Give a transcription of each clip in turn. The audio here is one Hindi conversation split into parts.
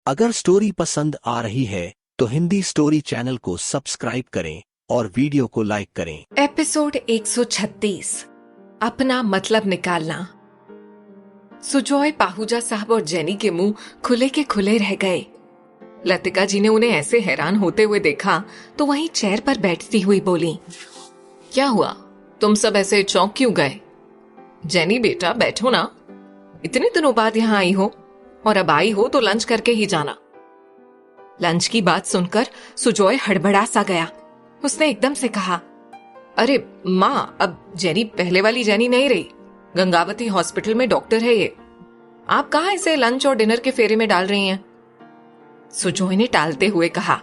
अगर स्टोरी पसंद आ रही है तो हिंदी स्टोरी चैनल को सब्सक्राइब करें और वीडियो को लाइक करें। एपिसोड 136 अपना मतलब निकालना। सुजॉय, पाहुजा साहब और जेनी के मुंह खुले के खुले रह गए। लतिका जी ने उन्हें ऐसे हैरान होते हुए देखा तो वहीं चेयर पर बैठती हुई बोली, क्या हुआ, तुम सब ऐसे चौंक क्यों गए? जेनी बेटा बैठो ना, इतने दिनों बाद यहाँ आई हो और अब आई हो तो लंच करके ही जाना। लंच की बात सुनकर सुजॉय हड़बड़ा सा गया। उसने एकदम से कहा, अरे माँ, अब जेनी पहले वाली जेनी नहीं रही। गंगावती हॉस्पिटल में डॉक्टर है ये। आप कहाँ इसे लंच और डिनर के फेरे में डाल रही हैं? सुजॉय ने टालते हुए कहा,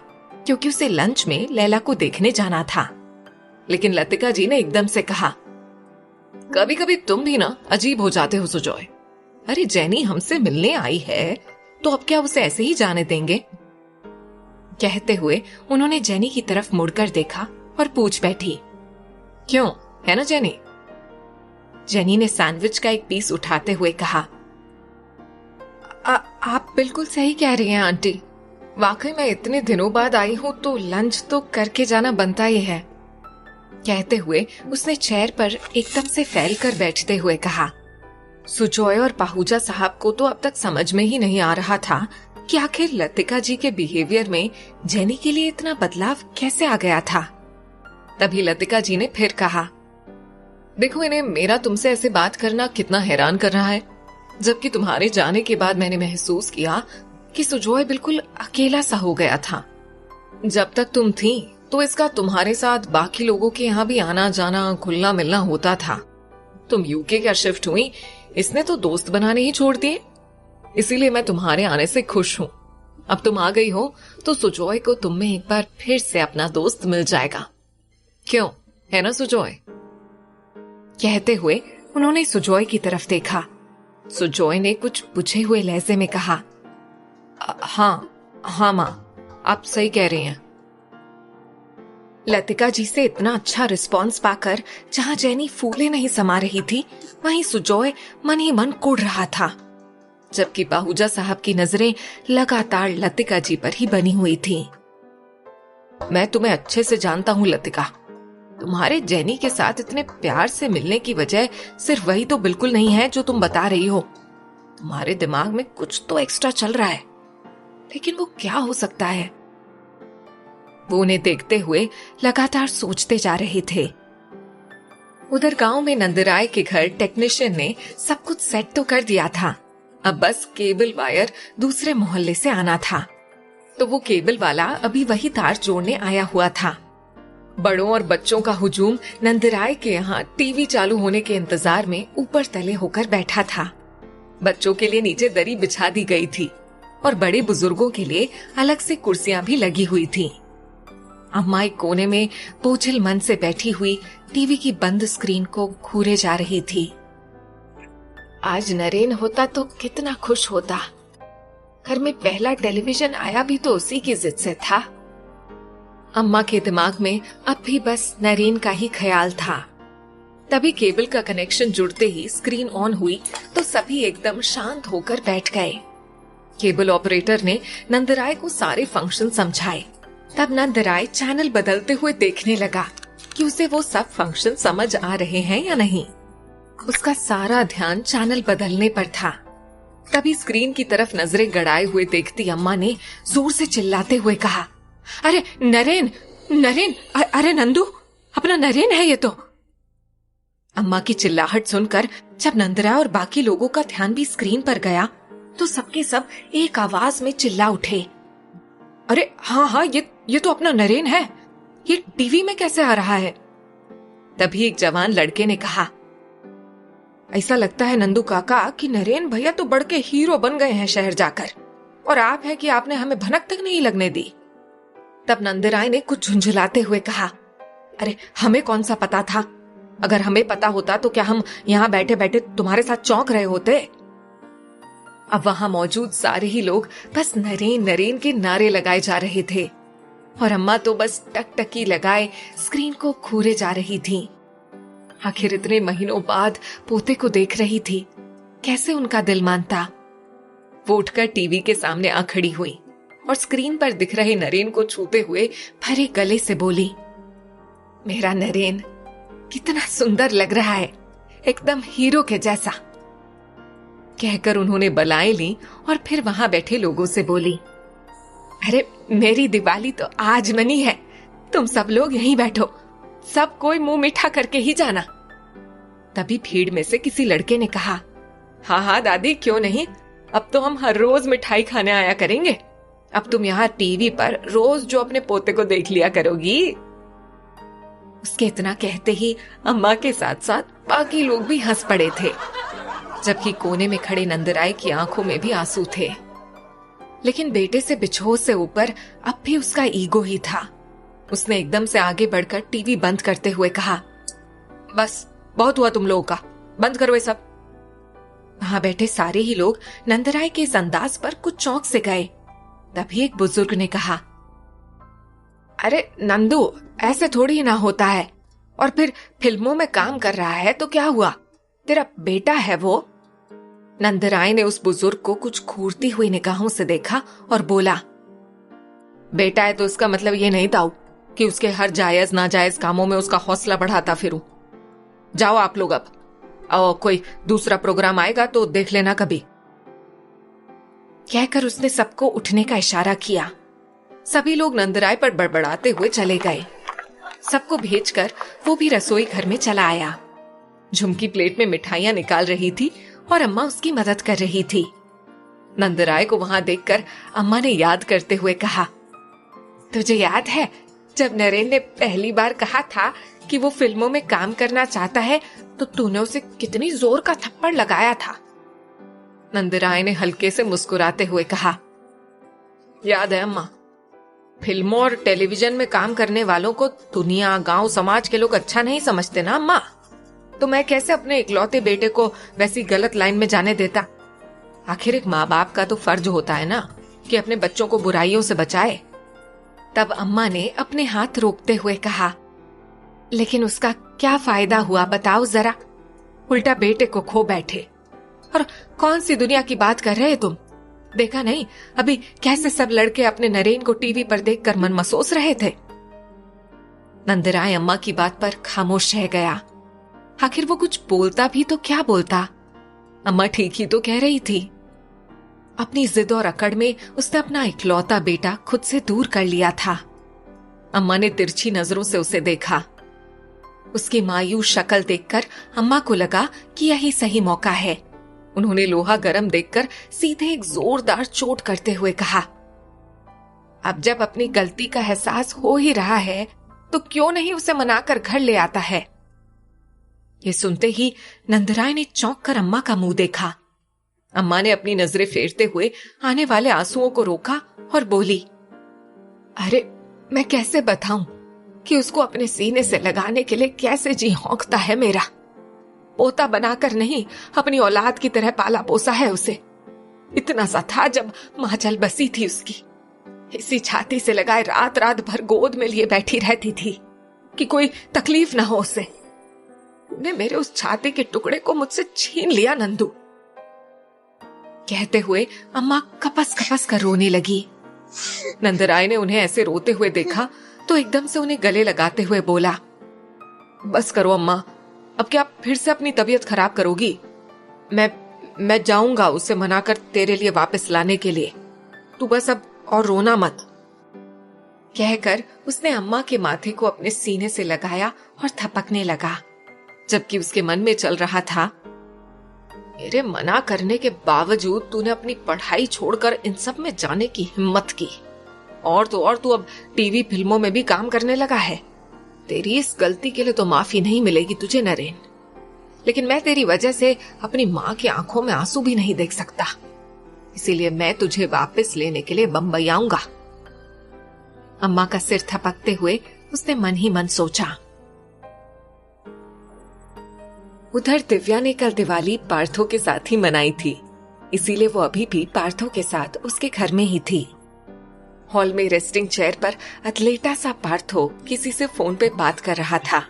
क्योंकि उसे लंच में लैला को देखने जाना था। लेकिन लतिका जी ने एकदम से कहा, कभी कभी तुम भी ना अजीब हो जाते हो सुजॉय। अरे जेनी हमसे मिलने आई है तो अब क्या उसे ऐसे ही जाने देंगे? कहते हुए उन्होंने जेनी की तरफ मुड़कर देखा और पूछ बैठी, क्यों, है ना जेनी? जेनी ने सैंडविच का एक पीस उठाते हुए कहा, आप बिल्कुल सही कह रही हैं आंटी। वाकई मैं इतने दिनों बाद आई हूं तो लंच तो करके जाना बनता ही है। कहते हुए उसने चेयर पर एकदम से फैलकर बैठते हुए कहा। सुजॉय और पाहुजा साहब को तो अब तक समझ में ही नहीं आ रहा था कि आखिर लतिका जी के बिहेवियर में जेनी के लिए इतना बदलाव कैसे आ गया था। तभी लतिका जी ने फिर कहा, देखो, इन्हें मेरा तुमसे ऐसे बात करना कितना हैरान कर रहा है, जबकि तुम्हारे जाने के बाद मैंने महसूस किया कि सुजॉय बिल्कुल अकेला सा हो गया था। जब तक तुम थी तो इसका तुम्हारे साथ बाकी लोगों के यहाँ भी आना जाना, घुलना मिलना होता था। तुम यूके क्या शिफ्ट हुई, इसने तो दोस्त बनाने ही छोड़ दिए। इसीलिए मैं तुम्हारे आने से खुश हूँ। अब तुम आ गई हो तो सुजॉय को तुम में एक बार फिर से अपना दोस्त मिल जाएगा। क्यों, है ना सुजॉय? कहते हुए उन्होंने सुजॉय की तरफ देखा। सुजॉय ने कुछ बुझे हुए लहजे में कहा, हाँ माँ, आप सही कह रही हैं। लतिका जी से इतना अच्छा रिस्पांस पाकर जहां जेनी फूले नहीं समा रही थी, वहीं सुजॉय मन ही मन कुढ़ रहा था, जबकि पाहुजा साहब की नजरें लगातार लतिका जी पर ही बनी हुई थी। मैं तुम्हें अच्छे से जानता हूँ लतिका, तुम्हारे जेनी के साथ इतने प्यार से मिलने की वजह सिर्फ वही तो बिल्कुल नहीं है जो तुम बता रही हो। तुम्हारे दिमाग में कुछ तो एक्स्ट्रा चल रहा है, लेकिन वो क्या हो सकता है? वो उन्हें देखते हुए लगातार सोचते जा रहे थे। उधर गांव में नंदराय के घर टेक्नीशियन ने सब कुछ सेट तो कर दिया था। अब बस केबल वायर दूसरे मोहल्ले से आना था, तो वो केबल वाला अभी वही तार जोड़ने आया हुआ था। बड़ों और बच्चों का हुजूम नंदराय के यहाँ टीवी चालू होने के इंतजार में ऊपर तले होकर बैठा था। बच्चों के लिए नीचे दरी बिछा दी गई थी और बड़े बुजुर्गों के लिए अलग से कुर्सियां भी लगी हुई थी। अम्मा एक कोने में बोझिल मन से बैठी हुई टीवी की बंद स्क्रीन को घूरे जा रही थी। आज नरेन होता तो कितना खुश होता। घर में पहला टेलीविजन आया भी तो उसी की जिद से था। अम्मा के दिमाग में अब भी बस नरेन का ही ख्याल था। तभी केबल का कनेक्शन जुड़ते ही स्क्रीन ऑन हुई तो सभी एकदम शांत होकर बैठ गए। केबल ऑपरेटर ने नंदराय को सारे फंक्शन समझाए। तब नंदराय चैनल बदलते हुए देखने लगा कि उसे वो सब फंक्शन समझ आ रहे हैं या नहीं। उसका सारा ध्यान चैनल बदलने पर था। तभी स्क्रीन की तरफ नजरें गड़ाए हुए देखती अम्मा ने जोर से चिल्लाते हुए कहा, अरे नरेन, नरेन, अरे नंदू, अपना नरेन है ये तो। अम्मा की चिल्लाहट सुनकर जब नंदराय और बाकी लोगों का ध्यान भी स्क्रीन पर गया तो सबके सब एक आवाज में चिल्ला उठे, अरे हाँ, ये तो अपना नरेन है। ये टीवी में कैसे आ रहा है? तभी एक जवान लड़के ने कहा, ऐसा लगता है नंदू काका कि नरेन भैया तो बढ़ के हीरो बन गए हैं शहर जाकर, और आप है कि आपने हमें भनक तक नहीं लगने दी। तब नंदराय ने कुछ झुंझुलाते हुए कहा, अरे हमें कौन सा पता था? अगर हमें पता होता तो क्या हम यहाँ बैठे बैठे तुम्हारे साथ चौंक रहे होते? अब वहां मौजूद सारे ही लोग बस नरेन नरेन के नारे लगाए जा रहे थे और अम्मा तो बस टकटकी लगाए स्क्रीन को घूरे जा रही थी। आखिर इतने महीनों बाद पोते को देख रही थी, कैसे उनका दिल मानता। वो उठकर टीवी के सामने आ खड़ी हुई और स्क्रीन पर दिख रहे नरेन को छूते हुए भरे गले से बोली, मेरा नरेन कितना सुंदर लग रहा है, एकदम हीरो के जैसा। कहकर उन्होंने बलाएं ली और फिर वहां बैठे लोगों से बोली, अरे मेरी दिवाली तो आज मनी है, तुम सब लोग यहीं बैठो, सब कोई मुंह मीठा करके ही जाना। तभी भीड़ में से किसी लड़के ने कहा, हाँ हाँ दादी, क्यों नहीं, अब तो हम हर रोज मिठाई खाने आया करेंगे। अब तुम यहाँ टीवी पर रोज जो अपने पोते को देख लिया करोगी। उसके इतना कहते ही अम्मा के साथ साथ बाकी लोग भी हंस पड़े थे, जबकि कोने में खड़े नंदराय की आंखों में भी आंसू थे। लेकिन बेटे से बिछोह से ऊपर अब भी उसका ईगो ही था। उसने एकदम से आगे बढ़कर टीवी बंद करते हुए कहा, बस बहुत हुआ तुम लोगों का, बंद करो ये सब। वहां बैठे सारे ही लोग नंदराय के इस अंदाज पर कुछ चौंक से गए। तभी एक बुजुर्ग ने कहा, अरे नंदू, ऐसे थोड़ी ना होता है, और फिर फिल्मों में काम कर रहा है तो क्या हुआ, तेरा बेटा है वो। नंदराय ने उस बुजुर्ग को कुछ घूरती हुई निगाहों से देखा और बोला, बेटा है तो इसका मतलब ये नहीं था कि उसके हर जायज नाजायज कामों में उसका हौसला बढ़ाता फिरूं। जाओ आप लोग, अब और कोई दूसरा प्रोग्राम आएगा तो देख लेना कभी। कहकर उसने सबको उठने का इशारा किया। सभी लोग नंदराय पर बड़बड़ाते हुए चले गए। सबको भेजकर वो भी रसोई घर में चला आया। झुमकी प्लेट में मिठाइयां निकाल रही थी और अम्मा उसकी मदद कर रही थी। नंदराय को वहां देखकर अम्मा ने याद करते हुए कहा, तुझे याद है जब नरेन ने पहली बार कहा था कि वो फिल्मों में काम करना चाहता है तो तूने उसे कितनी जोर का थप्पड़ लगाया था। नंदराय ने हल्के से मुस्कुराते हुए कहा, याद है अम्मा, फिल्मों और टेलीविजन में काम करने वालों को दुनिया, गांव, समाज के लोग अच्छा नहीं समझते ना अम्मा, तो मैं कैसे अपने इकलौते बेटे को वैसी गलत लाइन में जाने देता। आखिर एक माँ बाप का तो फर्ज होता है ना कि अपने बच्चों को बुराइयों से बचाए। तब अम्मा ने अपने हाथ रोकते हुए कहा, लेकिन उसका क्या फायदा हुआ बताओ जरा, उल्टा बेटे को खो बैठे। और कौन सी दुनिया की बात कर रहे तुम, देखा नहीं अभी कैसे सब लड़के अपने नरेन को टीवी पर देखकर मन मसोस रहे थे। नंदराय अम्मा की बात पर खामोश रह गया। आखिर वो कुछ बोलता भी तो क्या बोलता, अम्मा ठीक ही तो कह रही थी। अपनी जिद और अकड़ में उसने अपना इकलौता बेटा खुद से दूर कर लिया था। अम्मा ने तिरछी नजरों से उसे देखा। उसकी मायूस शक्ल देखकर अम्मा को लगा कि यही सही मौका है। उन्होंने लोहा गरम देखकर सीधे एक जोरदार चोट करते हुए कहा, अब जब अपनी गलती का एहसास हो ही रहा है तो क्यों नहीं उसे मनाकर घर ले आता है। ये सुनते ही नंदराय ने चौंक कर अम्मा का मुंह देखा। अम्मा ने अपनी नजरें फेरते हुए आने वाले आंसुओं को रोका और बोली, अरे मैं कैसे बताऊं कि उसको अपने सीने से लगाने के लिए कैसे जी हौंकता है मेरा। पोता बनाकर नहीं, अपनी औलाद की तरह पाला पोसा है उसे। इतना सा था जब मां चल बसी थी उसकी, इसी छाती से लगाए रात रात भर गोद में लिए बैठी रहती थी कि कोई तकलीफ ना हो उसे। तूने मेरे उस छाती के टुकड़े को मुझसे छीन लिया नंदू। कहते हुए अम्मा कपस कपस कर रोने लगी। नंदराय ने उन्हें ऐसे रोते हुए देखा तो एकदम से उन्हें गले लगाते हुए बोला, बस करो अम्मा, अब क्या फिर से अपनी तबीयत खराब करोगी। मैं जाऊंगा उसे मनाकर तेरे लिए वापस लाने के लिए, तू बस अब और रोना मत। कहकर उसने अम्मा के माथे को अपने सीने से लगाया और थपकने लगा, जबकि उसके मन में चल रहा था, मेरे मना करने के बावजूद तूने अपनी पढ़ाई छोड़कर इन सब में जाने की हिम्मत की, और तो और तू अब टीवी फिल्मों में भी काम करने लगा है। तेरी इस गलती के लिए तो माफी नहीं मिलेगी तुझे नरेन, लेकिन मैं तेरी वजह से अपनी माँ की आंखों में आंसू भी नहीं देख सकता, इसीलिए मैं तुझे वापस लेने के लिए बम्बई आऊंगा। अम्मा का सिर थपकते हुए उसने मन ही मन सोचा। उधर दिव्या ने कल दिवाली पार्थो के साथ ही मनाई थी, इसीलिए वो अभी भी पार्थो के साथ उसके घर में ही थी। हॉल में रेस्टिंग चेयर पर अथलेटा सा पार्थो किसी से फोन पे बात कर रहा था।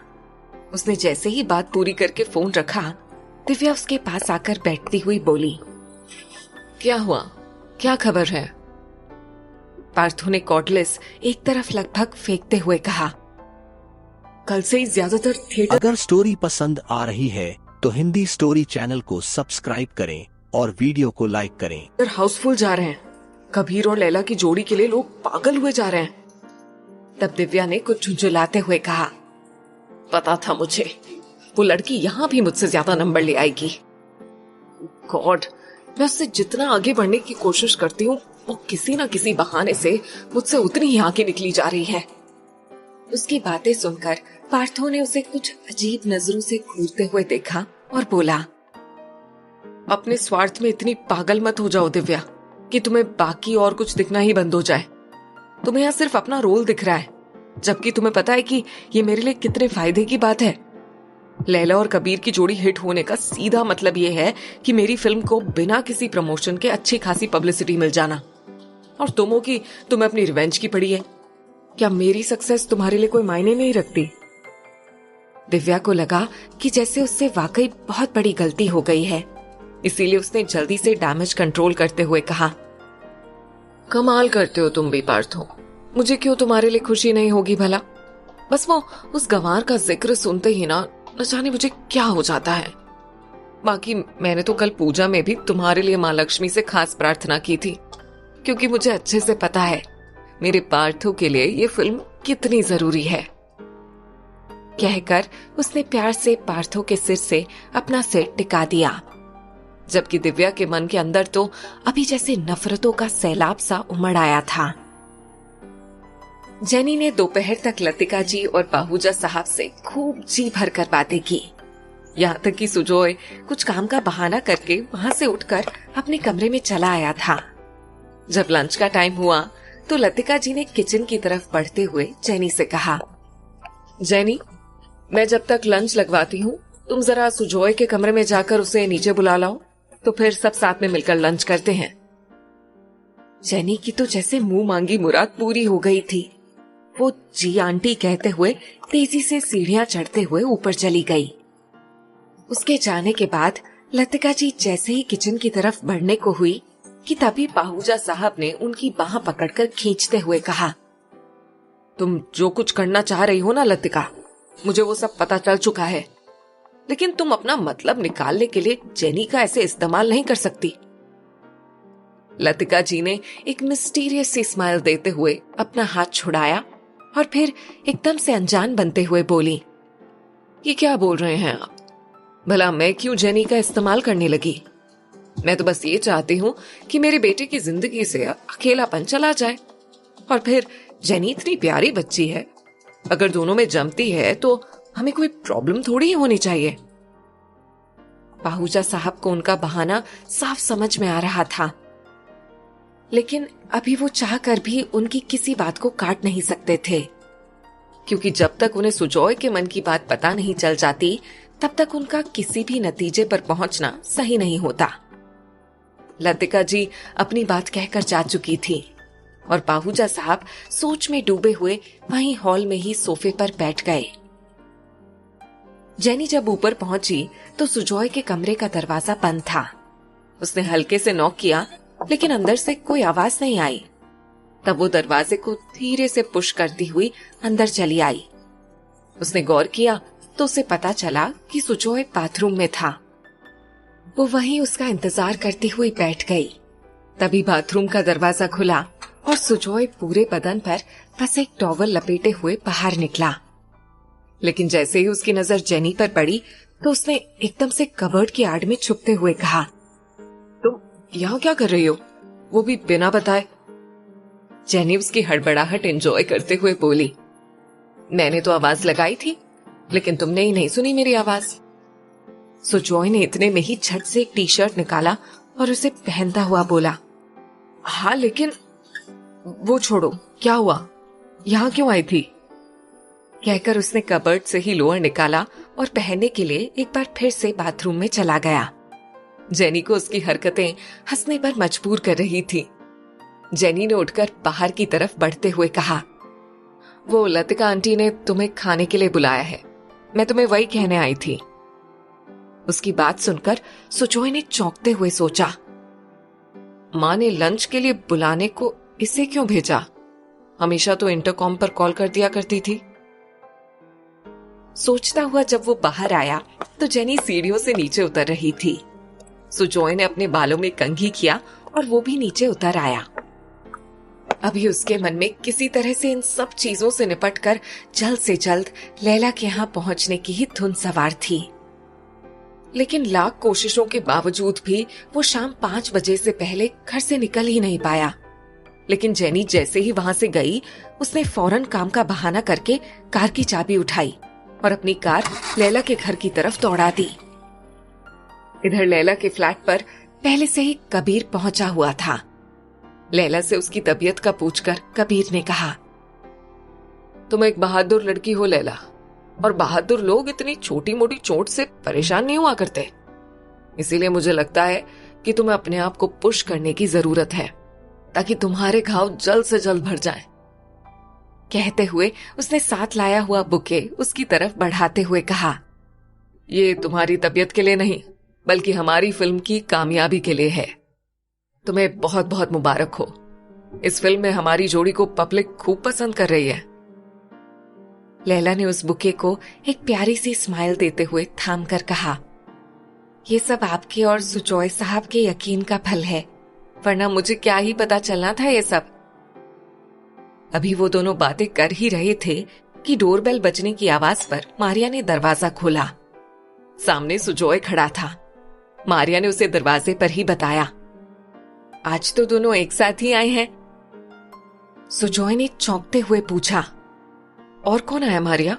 उसने जैसे ही बात पूरी करके फोन रखा, दिव्या उसके पास आकर बैठती हुई बोली, क्या हुआ, क्या खबर है? पार्थो ने कॉर्डलेस एक तरफ लगभग फेंकते हुए कहा। कल से ही ज्यादातर थिएटर। अगर स्टोरी पसंद आ रही है तो हिंदी स्टोरी चैनल को सब्सक्राइब करें और वीडियो को लाइक करें। हाउसफुल जा रहे हैं। कबीर और लैला की जोड़ी के लिए लोग पागल हुए जा रहे हैं। तब दिव्या ने कुछ झुंझुलाते हुए कहा, पता था मुझे, वो लड़की यहाँ भी मुझसे ज्यादा नंबर ले आएगी। गॉड, मैं उससे जितना आगे बढ़ने की कोशिश करती हूँ वो किसी ना किसी बहाने से मुझसे उतनी ही आगे निकली जा रही है। उसकी बातें सुनकर पार्थो ने उसे कुछ अजीब नजरों से घूरते हुए देखा और बोला, अपने स्वार्थ में इतनी पागल मत हो जाओ दिव्या कि तुम्हें बाकी और कुछ दिखना ही बंद हो जाए। तुम्हें यहाँ सिर्फ अपना रोल दिख रहा है, जबकि तुम्हें पता है कि ये मेरे लिए कितने फायदे की बात है। लैला और कबीर की जोड़ी हिट होने का सीधा मतलब ये है कि मेरी फिल्म को बिना किसी प्रमोशन के अच्छी खासी पब्लिसिटी मिल जाना। और तुम हो कि तुम्हें अपनी रिवेंज की पड़ी है। क्या मेरी सक्सेस तुम्हारे लिए कोई मायने नहीं रखती? दिव्या को लगा कि जैसे उससे वाकई बहुत बड़ी गलती हो गई है, इसीलिए उसने जल्दी से डैमेज कंट्रोल करते हुए कहा, कमाल करते हो तुम भी पार्थो। मुझे क्यों तुम्हारे लिए खुशी नहीं होगी भला? बस वो उस गंवार का जिक्र सुनते ही ना जाने मुझे क्या हो जाता है। बाकी मैंने तो कल पूजा में भी तुम्हारे लिए माँ लक्ष्मी से खास प्रार्थना की थी, क्योंकि मुझे अच्छे से पता है मेरे पार्थो के लिए ये फिल्म कितनी जरूरी है। कहकर उसने प्यार से पार्थो के सिर से अपना सिर टिका दिया, जबकि दिव्या के मन के अंदर तो अभी जैसे नफरतों का सैलाब सा उमड़ आया था। जेनी ने दोपहर तक लतिका जी और बाहूजा साहब से खूब जी भर कर बातें की, यहाँ तक कि सुजोय कुछ काम का बहाना करके वहां से उठकर अपने कमरे में चला आया था। जब लंच का टाइम हुआ तो लतिका जी ने किचन की तरफ बढ़ते हुए जेनी से कहा, जेनी, मैं जब तक लंच लगवाती हूँ तुम जरा सुजोय के कमरे में जाकर उसे नीचे बुला लाओ, तो फिर सब साथ में मिलकर लंच करते हैं। जेनी की तो जैसे मुंह मांगी मुराद पूरी हो गई थी। वो जी आंटी कहते हुए तेजी से सीढ़ियां चढ़ते हुए ऊपर चली गई। उसके जाने के बाद लतिका जी जैसे ही किचन की तरफ बढ़ने को हुई कि तभी बाहूजा साहब ने उनकी बाह पकड़कर खींचते हुए कहा, तुम जो कुछ करना चाह रही हो ना लतिका, मुझे वो सब पता चल चुका है, लेकिन तुम अपना मतलब निकालने के लिए जेनी का ऐसे इस्तेमाल नहीं कर सकती। लतिका जी ने एक मिस्टीरियस सी स्माइल देते हुए अपना हाथ छुड़ाया और फिर एकदम से अनजान बनते हुए बोली, ये क्या बोल रहे हैं आप? भला मैं क्यों जेनी का इस्तेमाल करने लगी? मैं तो बस ये चाहती हूँ कि मेरे बेटे की जिंदगी से अकेलापन चला जाए। और फिर जेनी इतनी प्यारी बच्ची है, अगर दोनों में जमती है तो हमें कोई प्रॉब्लम थोड़ी ही होनी चाहिए। बाहूजा साहब को उनका बहाना साफ समझ में आ रहा था, लेकिन अभी वो चाहकर भी उनकी किसी बात को काट नहीं सकते थे, क्योंकि जब तक उन्हें सुजॉय के मन की बात पता नहीं चल जाती तब तक उनका किसी भी नतीजे पर पहुंचना सही नहीं होता। लतिका जी अपनी बात कहकर जा चुकी थी और बाहूजा साहब सोच में डूबे हुए वहीं हॉल में ही सोफे पर बैठ गए। जेनी जब ऊपर पहुंची तो सुजॉय के कमरे का दरवाजा बंद था। उसने हल्के से नॉक किया, लेकिन अंदर से कोई आवाज नहीं आई। तब वो दरवाजे को धीरे से पुश करती हुई अंदर चली आई। उसने गौर किया तो उसे पता चला कि सुजॉय बाथरूम में था। वो वहीं उसका इंतजार करती हुई बैठ गई। तभी बाथरूम का दरवाजा खुला और सुजॉय पूरे बदन पर बस एक टॉवल लपेटे हुए बाहर निकला। लेकिन जैसे ही उसकी नजर जेनी पर पड़ी तो उसने एकदम से कबर्ड की आड़ में छुपते हुए कहा, तुम यहाँ क्या कर रही हो, वो भी बिना बताए? जेनी उसकी हड़बड़ाहट एंजॉय करते हुए बोली, मैंने तो आवाज लगाई थी, लेकिन तुमने ही नहीं सुनी मेरी आवाज। सुजॉय ने इतने में ही झट से एक टी शर्ट निकाला और उसे पहनता हुआ बोला, हाँ लेकिन वो छोड़ो, क्या हुआ, यहाँ क्यों आई थी? कहकर उसने कबर्ड से ही लोअर निकाला और पहनने के लिए एक बार फिर से बाथरूम में चला गया। जेनी को उसकी हरकतें हंसने पर मजबूर कर रही थी। जेनी ने उठकर बाहर की तरफ बढ़ते हुए कहा, वो लतिका आंटी ने तुम्हें खाने के लिए बुलाया है, मैं तुम्हें वही कहने आई थी। उसकी बात सुनकर सुजॉय ने चौंकते हुए सोचा, माँ ने लंच के लिए बुलाने को इसे क्यों भेजा? हमेशा तो इंटरकॉम पर कॉल कर दिया करती थी। सोचता हुआ जब वो बाहर आया तो जेनी सीढ़ियों से नीचे उतर रही थी। सुजॉय ने अपने बालों में कंघी किया और वो भी नीचे उतर आया। अभी उसके मन में किसी तरह से इन सब चीजों से निपटकर जल्द से जल्द लैला के यहाँ पहुंचने की ही धुन सवार थी। लेकिन लाख कोशिशों के बावजूद भी वो शाम 5 बजे से पहले घर से निकल ही नहीं पाया। लेकिन जेनी जैसे ही वहां से गई, उसने फौरन काम का बहाना करके कार की चाबी उठाई और अपनी कार लैला के घर की तरफ दौड़ा दी। इधर लैला के फ्लैट पर पहले से ही कबीर पहुंचा हुआ था। लैला से उसकी तबीयत का पूछकर कबीर ने कहा, तुम एक बहादुर लड़की हो लैला, और बहादुर लोग इतनी छोटी मोटी चोट से परेशान नहीं हुआ करते। इसीलिए मुझे लगता है कि तुम्हें अपने आप को पुश करने की जरूरत है ताकि तुम्हारे घाव जल्द से जल्द भर जाएं। कहते हुए उसने साथ लाया हुआ बुके उसकी तरफ बढ़ाते हुए कहा, ये तुम्हारी तबीयत के लिए नहीं बल्कि हमारी फिल्म की कामयाबी के लिए है। तुम्हें बहुत बहुत मुबारक हो। इस फिल्म में हमारी जोड़ी को पब्लिक खूब पसंद कर रही है। लैला ने उस बुके को एक प्यारी सी स्माइल देते हुए थाम कर कहा, ये सब आपके और सुजॉय साहब के यकीन का फल है, वरना मुझे क्या ही पता चलना था ये सब। अभी वो दोनों बातें कर ही रहे थे कि डोरबेल बजने की आवाज पर मारिया ने दरवाजा खोला। सामने सुजॉय खड़ा था। मारिया ने उसे दरवाजे पर ही बताया, आज तो दोनों एक साथ ही आए हैं। सुजॉय ने चौंकते हुए पूछा, और कौन आया मारिया?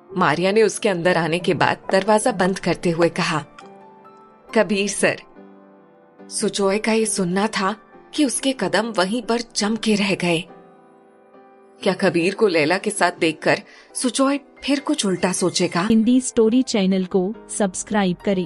मारिया ने उसके अंदर आने के बाद दरवाजा बंद करते हुए कहा, कबीर सर। सुजॉय का ये सुनना था कि उसके कदम वहीं पर जम के रह गए। क्या कबीर को लैला के साथ देखकर सुजॉय फिर कुछ उल्टा सोचेगा? हिंदी स्टोरी चैनल को सब्सक्राइब करें।